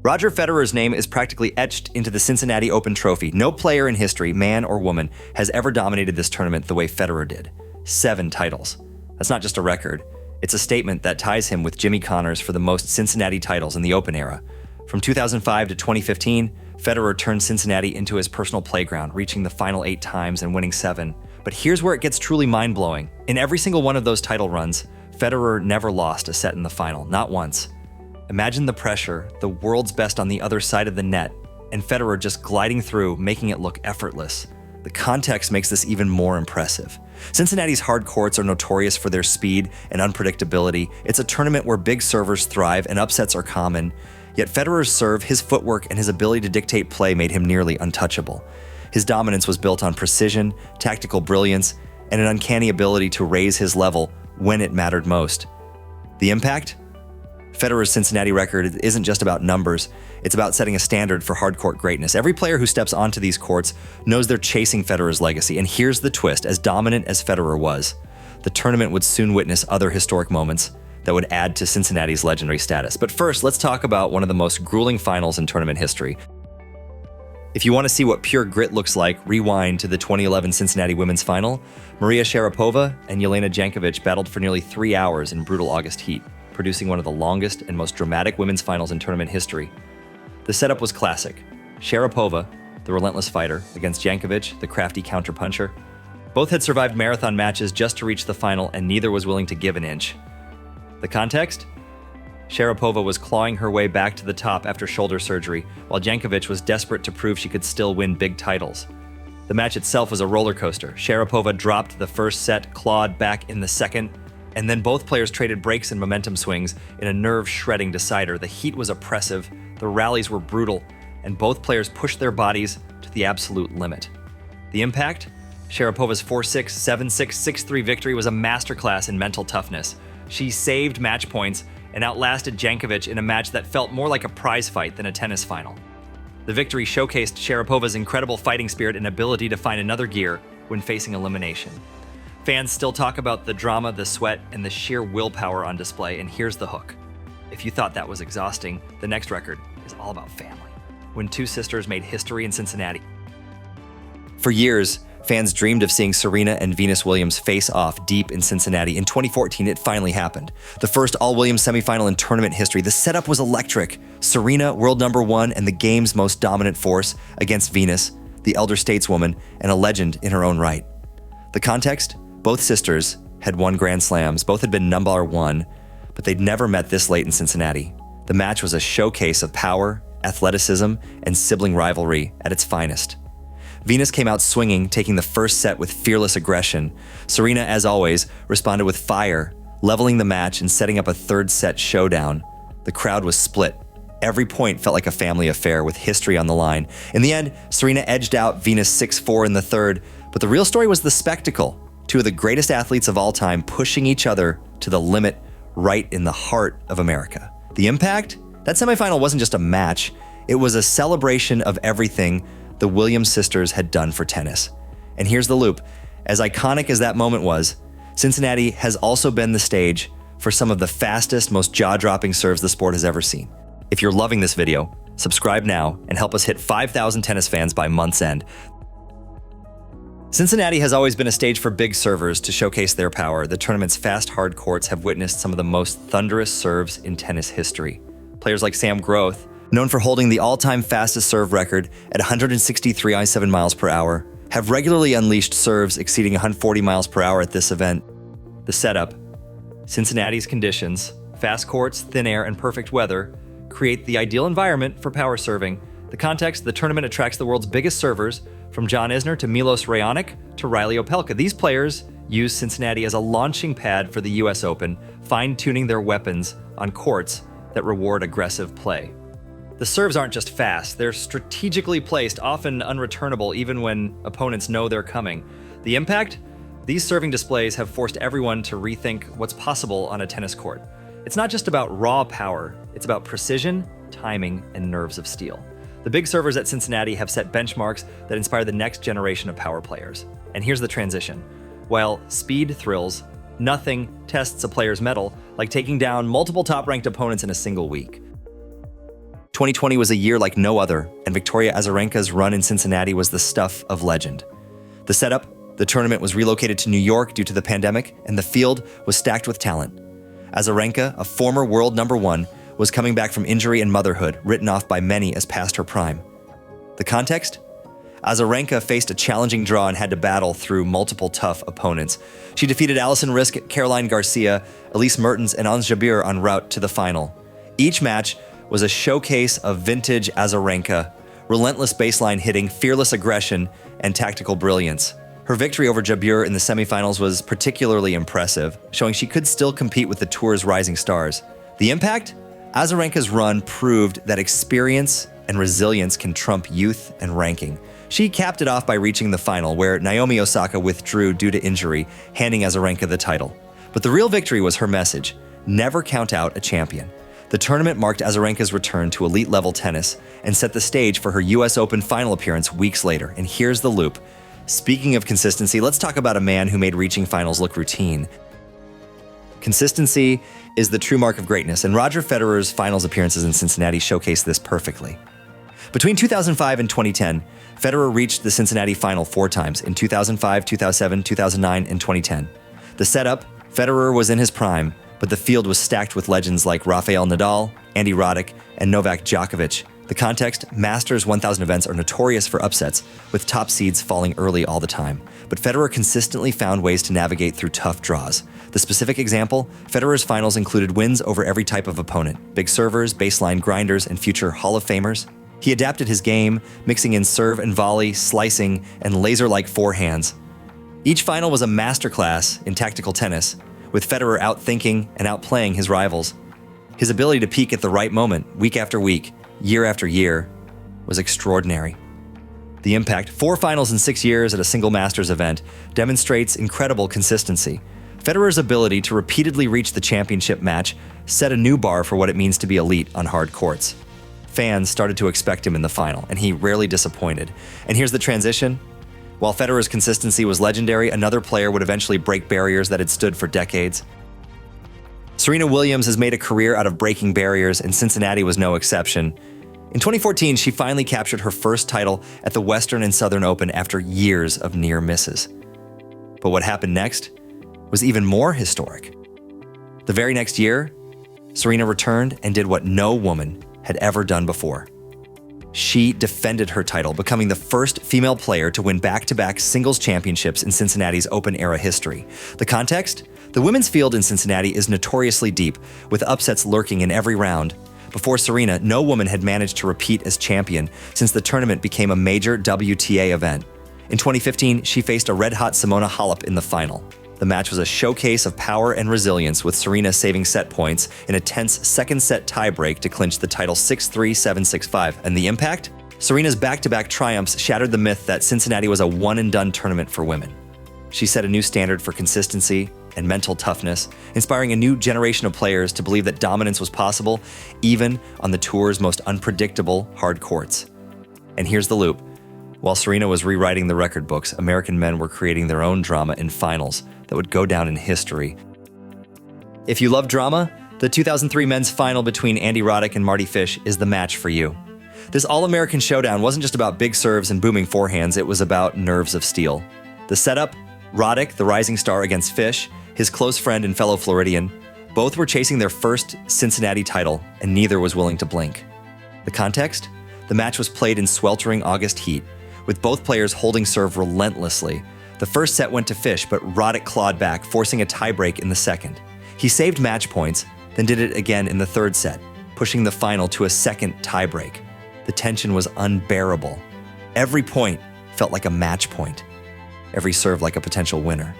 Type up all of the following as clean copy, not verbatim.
Roger Federer's name is practically etched into the Cincinnati Open trophy. No player in history, man or woman, has ever dominated this tournament the way Federer did. 7 titles. That's not just a record. It's a statement that ties him with Jimmy Connors for the most Cincinnati titles in the Open era. From 2005 to 2015, Federer turned Cincinnati into his personal playground, reaching the final 8 times and winning 7. But here's where it gets truly mind-blowing. In every single one of those title runs, Federer never lost a set in the final, not once. Imagine the pressure, the world's best on the other side of the net, and Federer just gliding through, making it look effortless. The context makes this even more impressive. Cincinnati's hard courts are notorious for their speed and unpredictability. It's a tournament where big servers thrive and upsets are common. Yet Federer's serve, his footwork, and his ability to dictate play made him nearly untouchable. His dominance was built on precision, tactical brilliance, and an uncanny ability to raise his level when it mattered most. The impact? Federer's Cincinnati record isn't just about numbers, it's about setting a standard for hardcourt greatness. Every player who steps onto these courts knows they're chasing Federer's legacy, and here's the twist: as dominant as Federer was, the tournament would soon witness other historic moments that would add to Cincinnati's legendary status. But first, let's talk about one of the most grueling finals in tournament history. If you want to see what pure grit looks like, rewind to the 2011 Cincinnati women's final. Maria Sharapova and Jelena Jankovic battled for nearly 3 hours in brutal August heat, producing one of the longest and most dramatic women's finals in tournament history. The setup was classic. Sharapova, the relentless fighter, against Jankovic, the crafty counterpuncher. Both had survived marathon matches just to reach the final, and neither was willing to give an inch. The context? Sharapova was clawing her way back to the top after shoulder surgery, while Jankovic was desperate to prove she could still win big titles. The match itself was a roller coaster. Sharapova dropped the first set, clawed back in the second, and then both players traded breaks and momentum swings in a nerve-shredding decider. The heat was oppressive, the rallies were brutal, and both players pushed their bodies to the absolute limit. The impact? Sharapova's 4-6, 7-6, 6-3 victory was a masterclass in mental toughness. She saved match points and outlasted Jankovic in a match that felt more like a prize fight than a tennis final. The victory showcased Sharapova's incredible fighting spirit and ability to find another gear when facing elimination. Fans still talk about the drama, the sweat, and the sheer willpower on display, and here's the hook. If you thought that was exhausting, the next record is all about family. When 2 sisters made history in Cincinnati. For years, fans dreamed of seeing Serena and Venus Williams face off deep in Cincinnati. In 2014, it finally happened. The first all-Williams semifinal in tournament history. The setup was electric. Serena, world number 1 and the game's most dominant force, against Venus, the elder stateswoman, and a legend in her own right. The context? Both sisters had won Grand Slams. Both had been number 1, but they'd never met this late in Cincinnati. The match was a showcase of power, athleticism, and sibling rivalry at its finest. Venus came out swinging, taking the first set with fearless aggression. Serena, as always, responded with fire, leveling the match and setting up a third set showdown. The crowd was split. Every point felt like a family affair with history on the line. In the end, Serena edged out Venus 6-4 in the third, but the real story was the spectacle. 2 of the greatest athletes of all time pushing each other to the limit right in the heart of America. The impact? That semifinal wasn't just a match. It was a celebration of everything the Williams sisters had done for tennis. And here's the loop. As iconic as that moment was, Cincinnati has also been the stage for some of the fastest, most jaw-dropping serves the sport has ever seen. If you're loving this video, subscribe now and help us hit 5,000 tennis fans by month's end. Cincinnati has always been a stage for big servers to showcase their power. The tournament's fast, hard courts have witnessed some of the most thunderous serves in tennis history. Players like Sam Groth, known for holding the all-time fastest serve record at 163.7 miles per hour, have regularly unleashed serves exceeding 140 miles per hour at this event. The setup: Cincinnati's conditions, fast courts, thin air, and perfect weather create the ideal environment for power serving. The context: the tournament attracts the world's biggest servers, from John Isner to Milos Raonic to Riley Opelka. These players use Cincinnati as a launching pad for the US Open, fine-tuning their weapons on courts that reward aggressive play. The serves aren't just fast, they're strategically placed, often unreturnable even when opponents know they're coming. The impact? These serving displays have forced everyone to rethink what's possible on a tennis court. It's not just about raw power, it's about precision, timing, and nerves of steel. The big servers at Cincinnati have set benchmarks that inspire the next generation of power players. And here's the transition. While speed thrills, nothing tests a player's mettle like taking down multiple top-ranked opponents in a single week. 2020 was a year like no other, and Victoria Azarenka's run in Cincinnati was the stuff of legend. The setup, the tournament was relocated to New York due to the pandemic, and the field was stacked with talent. Azarenka, a former world number one, was coming back from injury and motherhood, written off by many as past her prime. The context? Azarenka faced a challenging draw and had to battle through multiple tough opponents. She defeated Alison Risk, Caroline Garcia, Elise Mertens, and Ons Jabeur en route to the final. Each match was a showcase of vintage Azarenka, relentless baseline hitting, fearless aggression, and tactical brilliance. Her victory over Jabeur in the semifinals was particularly impressive, showing she could still compete with the tour's rising stars. The impact? Azarenka's run proved that experience and resilience can trump youth and ranking. She capped it off by reaching the final, where Naomi Osaka withdrew due to injury, handing Azarenka the title. But the real victory was her message: never count out a champion. The tournament marked Azarenka's return to elite-level tennis and set the stage for her US Open final appearance weeks later. And here's the loop. Speaking of consistency, let's talk about a man who made reaching finals look routine. Consistency is the true mark of greatness, and Roger Federer's finals appearances in Cincinnati showcase this perfectly. Between 2005 and 2010, Federer reached the Cincinnati final 4 times, in 2005, 2007, 2009, and 2010. The setup, Federer was in his prime, but the field was stacked with legends like Rafael Nadal, Andy Rodic, and Novak Djokovic. The context, Masters 1000 events are notorious for upsets, with top seeds falling early all the time. But Federer consistently found ways to navigate through tough draws. The specific example, Federer's finals included wins over every type of opponent: big servers, baseline grinders, and future Hall of Famers. He adapted his game, mixing in serve and volley, slicing, and laser-like forehands. Each final was a masterclass in tactical tennis, with Federer outthinking and outplaying his rivals. His ability to peak at the right moment, week after week, year after year, was extraordinary. The impact, 4 finals in 6 years at a single Masters event, demonstrates incredible consistency. Federer's ability to repeatedly reach the championship match set a new bar for what it means to be elite on hard courts. Fans started to expect him in the final, and he rarely disappointed. And here's the transition. While Federer's consistency was legendary, another player would eventually break barriers that had stood for decades. Serena Williams has made a career out of breaking barriers, and Cincinnati was no exception. In 2014, she finally captured her first title at the Western and Southern Open after years of near misses. But what happened next was even more historic. The very next year, Serena returned and did what no woman had ever done before. She defended her title, becoming the first female player to win back-to-back singles championships in Cincinnati's Open-era history. The context? The women's field in Cincinnati is notoriously deep, with upsets lurking in every round. Before Serena, no woman had managed to repeat as champion since the tournament became a major WTA event. In 2015, she faced a red-hot Simona Halep in the final. The match was a showcase of power and resilience, with Serena saving set points in a tense second-set tiebreak to clinch the title 6-3, 7-6-5. And the impact? Serena's back-to-back triumphs shattered the myth that Cincinnati was a one-and-done tournament for women. She set a new standard for consistency and mental toughness, inspiring a new generation of players to believe that dominance was possible, even on the tour's most unpredictable hard courts. And here's the loop. While Serena was rewriting the record books, American men were creating their own drama in finals that would go down in history. If you love drama, the 2003 men's final between Andy Rodic and Marty Fish is the match for you. This all-American showdown wasn't just about big serves and booming forehands, it was about nerves of steel. The setup, Rodic, the rising star, against Fish, his close friend and fellow Floridian. Both were chasing their first Cincinnati title, and neither was willing to blink. The context? The match was played in sweltering August heat, with both players holding serve relentlessly. The first set went to Fish, but Rodic clawed back, forcing a tiebreak in the second. He saved match points, then did it again in the third set, pushing the final to a second tiebreak. The tension was unbearable. Every point felt like a match point. Every serve like a potential winner.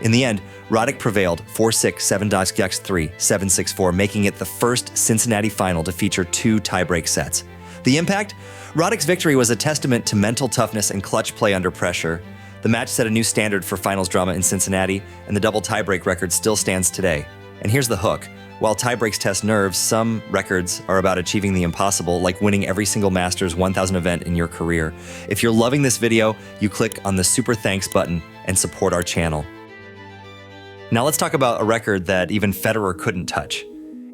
In the end, Rodic prevailed 4-6, 7-6-3, 7-6-4, making it the first Cincinnati final to feature 2 tiebreak sets. The impact? Rodic's victory was a testament to mental toughness and clutch play under pressure. The match set a new standard for finals drama in Cincinnati, and the double tiebreak record still stands today. And here's the hook. While tiebreaks test nerves, some records are about achieving the impossible, like winning every single Masters 1000 event in your career. If you're loving this video, you click on the super thanks button and support our channel. Now let's talk about a record that even Federer couldn't touch.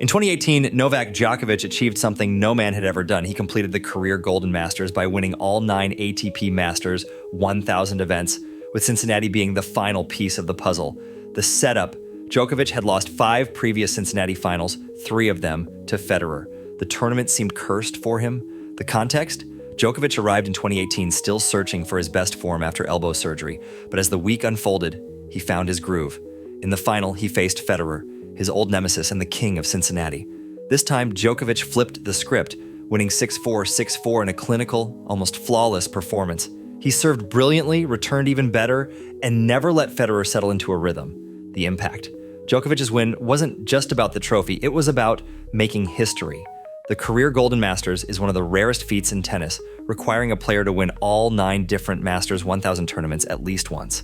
In 2018, Novak Djokovic achieved something no man had ever done. He completed the career Golden Masters by winning all 9 ATP Masters 1,000 events, with Cincinnati being the final piece of the puzzle. The setup: Djokovic had lost 5 previous Cincinnati finals, 3 of them to Federer. The tournament seemed cursed for him. The context: Djokovic arrived in 2018 still searching for his best form after elbow surgery, but as the week unfolded, he found his groove. In the final, he faced Federer, his old nemesis and the king of Cincinnati. This time, Djokovic flipped the script, winning 6-4, 6-4 in a clinical, almost flawless performance. He served brilliantly, returned even better, and never let Federer settle into a rhythm. The impact: Djokovic's win wasn't just about the trophy, it was about making history. The career Golden Masters is one of the rarest feats in tennis, requiring a player to win all 9 different Masters 1000 tournaments at least once.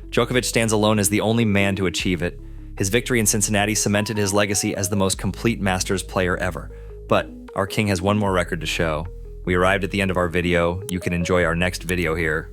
Djokovic stands alone as the only man to achieve it. His victory in Cincinnati cemented his legacy as the most complete Masters player ever. But our king has one more record to show. We arrived at the end of our video. You can enjoy our next video here.